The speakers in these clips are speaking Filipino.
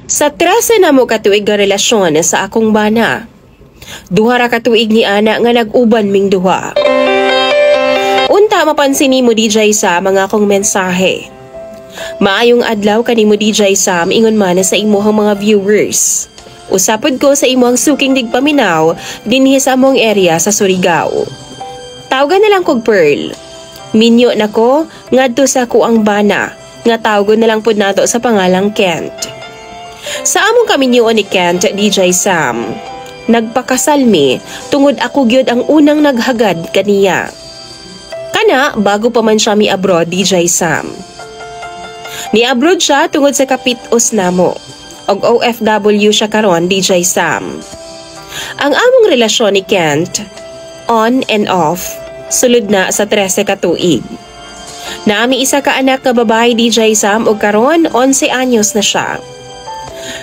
Sa 13 na mo katuig nga relasyon sa akong bana, duha ra katuig ni ana nga nag-uban ming duha. Unta mapansin nimo DJ Sam mga akong mensahe. Maayong adlaw kanimo DJ Sam ingon man sa imuhang mga viewers. Usapod ko sa imuhang suking digpaminaw dinhi sa among area sa Surigao. Tawagan na lang kog Pearl. Minyo nako ngadto sa kuang bana nga tawgon na lang pud nato sa pangalang Kent. Sa among kaminyoon ni Kent, DJ Sam, nagpakasal mi tungod ako gyud ang unang naghagad kaniya. Kana bago pa man siya mi abroad, DJ Sam. Ni abroad siya tungod sa kapit-os namo og OFW siya karon, DJ Sam. Ang among relasyon ni Kent, on and off, sulod na sa 13 katuig. Naami isa ka anak nga babae, DJ Sam, og karon 11 anyos na siya.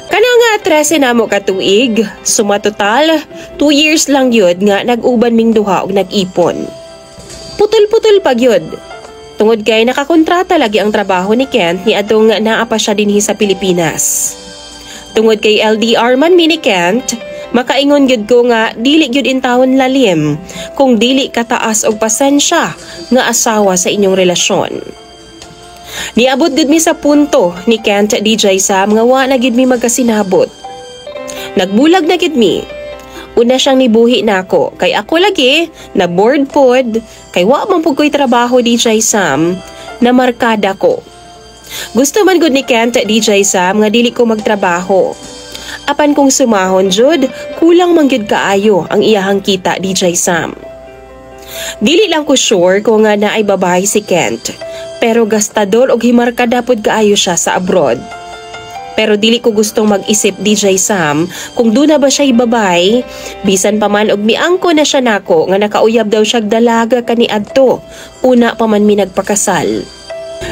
Kana nga 13 na mo katuig, sumatotal 2 years lang yun nga nag-uban ming duha og nag-ipon. Putol-putol pag yun. Tungod kay nakakontrata lagi ang trabaho ni Kent ni adtong naa pa siya dinhi sa Pilipinas. Tungod kay LDR man mi ni Kent, makaingon gyud ko nga dili gyud intawon lalim kung dili kataas og pasensya nga asawa sa inyong relasyon. Niabot gud mi sa punto ni Kent, DJ Sam, nga wa na gid mi magkasinabot. Nagbulag na gid mi. Una siyang nibuhi nako kay ako lagi na bored pod kay wa man pud ko'y trabaho, DJ Sam, na markada ko. Gusto man gud ni Kent, DJ Sam, nga dili ko magtrabaho. Apan kung sumahon jud, kulang man gyud kaayo ang iyahang kita, DJ Sam. Dili lang ko sure kung nga naay babae si Kent. Pero gastador og himarkada pod kaayo siya sa abroad. Pero dili ko gustong mag-isip, DJ Sam, kung doon na ba siya ibabay, bisan pa man og miangko na siya nako nga nakauyab daw siya dalaga kaniadto, una pa man mi nagpakasal.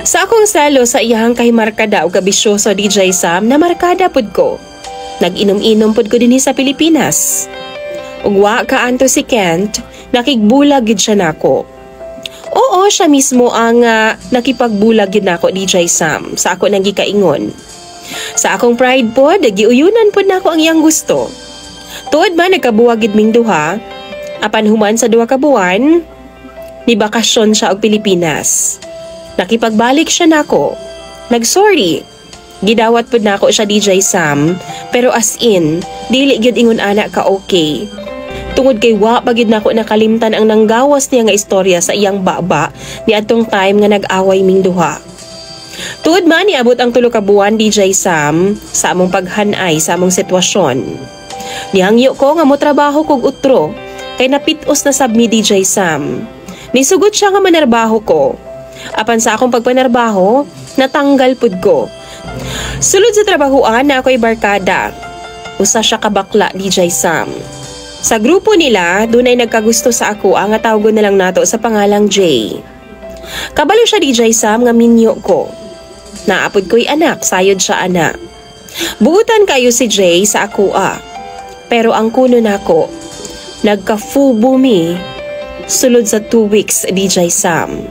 Sa akong salo sa iyahang kahimarkada og kabisyoso, DJ Sam, na markada pod ko. Nag-inom-inom pod ko dinhi sa Pilipinas. Ug wa kaanto si Kent, nakigbulag gid siya nako. Oo, siya mismo ang nakipagbulag yun ako, DJ Sam, sa ako nang gikaingon. Sa akong pride po, giuyunan po na ako ang iyang gusto. Tuod man nagkabuwagid ming duha, apan human sa 2 ka buwan, ni bakasyon siya og Pilipinas. Nakipagbalik siya nako. Nagsorry. Gidawat po na ako siya, DJ Sam, pero as in, dili gyud ingon ana ka okay. Tungod kay wa pagid nako nakalimtan ang nanggawas niya nga istorya sa iyang baba ni atong time nga nag-away ming duha. Tuod man niabot ang 3 ka buwan, DJ Sam, sa among paghanay sa among sitwasyon. Nihangyo ko nga mo trabaho kog utro kay napit-os na sab mi, DJ Sam. Nisugot siya nga manarbaho ko. Apan sa akong pagpanarbaho, natanggal pud ko. Sulod sa trabahoan na ako'y barkada. Usa siya ka bakla, DJ Sam. Sa grupo nila, dunay nagkagusto sa ako ang tawgon na lang nato sa pangalang Jay. Kabalo siya, DJ Sam, nga minyo ko. Naapod ko'y anak, sayod siya anak. Buutan kayo si Jay sa ako Pero ang kuno nako, nagka-fubo mi sulod sa 2 weeks, DJ Sam.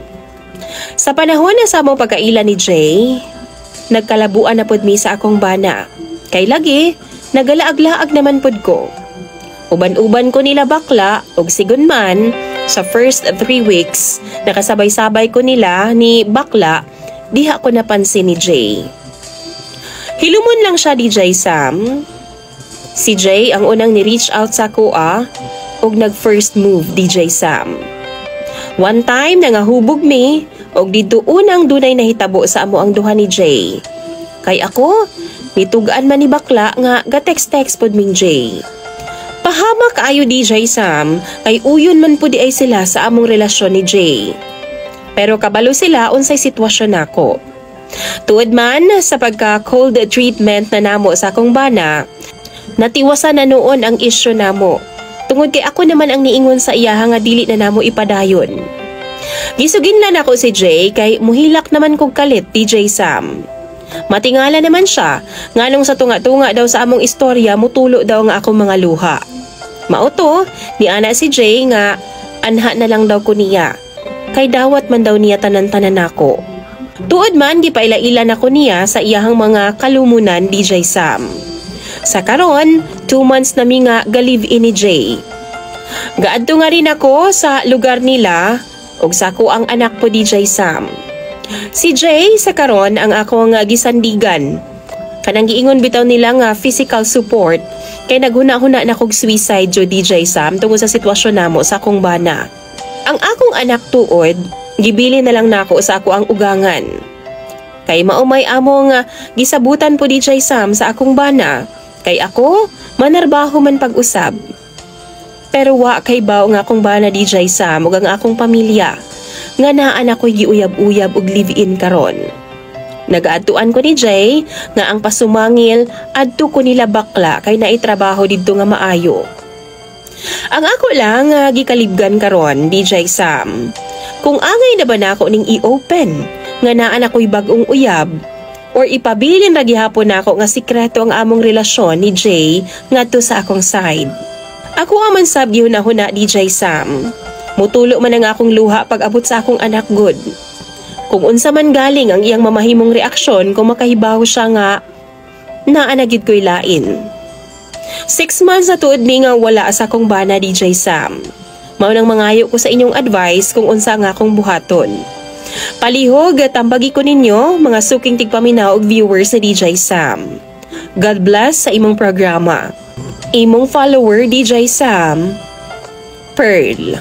Sa panahon na sa among pagkaila ni Jay, nagkalabuan na pod mi sa akong bana. Kay lagi, nagalaag-laag naman pod ko. Uban-uban ko nila bakla og sigon man sa first 3 weeks nakasabay-sabay ko nila ni bakla, diha ko napansin ni Jay. Hilumon lang siya, DJ Sam. Si Jay ang unang ni-reach out sa kuha og nag-first move, DJ Sam. One time nangahubog mi og dito unang dunay nahitabo sa amo ang duha ni Jay. Kay ako, nitugaan man ni bakla nga ga-text-text pod ming Jay. Pahamak kaayo, DJ Sam, kay uyon man po di ay sila sa among relasyon ni Jay. Pero kabalo sila unsay sitwasyon nako. Tuod man sa pagka-cold treatment na namo sa akong bana, natiwasan na noon ang isyu namo. Tungod kay ako naman ang niingon sa iya nga dili na namo ipadayon. Gisugin lang ako si Jay kay muhilak naman kog kalit, DJ Sam. Matingala naman siya, nganong sa tunga-tunga daw sa among istorya mutulo daw nga akong mga luha. Mauto, ni ana si Jay nga anha na lang daw ko niya. Kay dawat man daw niya tanan-tanan ako. Tuod man gipaila-ila na ko niya sa iyahang mga kalumunan DJ Sam. Sa karon, 2 months na mi nga ga-live-in ni Jay. Gaadto nga rin ako sa lugar nila ug sa ko ang anak po DJ Sam. Si Jay sa karon ang akong gisandigan. Kanang giingon bitaw nila nga physical support kay naghuna-huna na kog suicide jo DJ Sam tungod sa sitwasyon namo sa akong bana. Ang akong anak tuod, gibili na lang nako sa ako ang ugangan. Kay maumay among gisabutan po DJ Sam sa akong bana. Kay ako, manarbaho man pag-usab. Pero wa kay baw nga akong bana DJ Sam ug ang akong pamilya. Nga naan ako'y giuyab-uyab ug live-in karon. Nagaadtuan ko ni Jay nga ang pasumangil adto ko nila bakla kay naitrabaho didto nga maayo. Ang ako lang gikalibgan karon DJ Sam. Kung angay na ba nako ning i-open nga naan ako'y bag-ong uyab or ipabilin ra gihapon nako nga sikreto ang among relasyon ni Jay ngadto sa akong side. Ako aman sab gihuna-huna DJ Sam. Mutulo man ang akong luha pag abot sa akong anak good. Kung unsa man galing ang iyang mamahimong reaksyon kung makahibaw siya nga naanagid ko'y lain. 6 months na tuod ni nga wala sa akong bana DJ Sam. Mao nang mangayo ko sa inyong advice kung unsa nga akong buhaton. Palihog tambagi ko ninyo mga suking tigpaminaw og viewers ni DJ Sam. God bless sa imong programa. Imong follower DJ Sam, Pearl.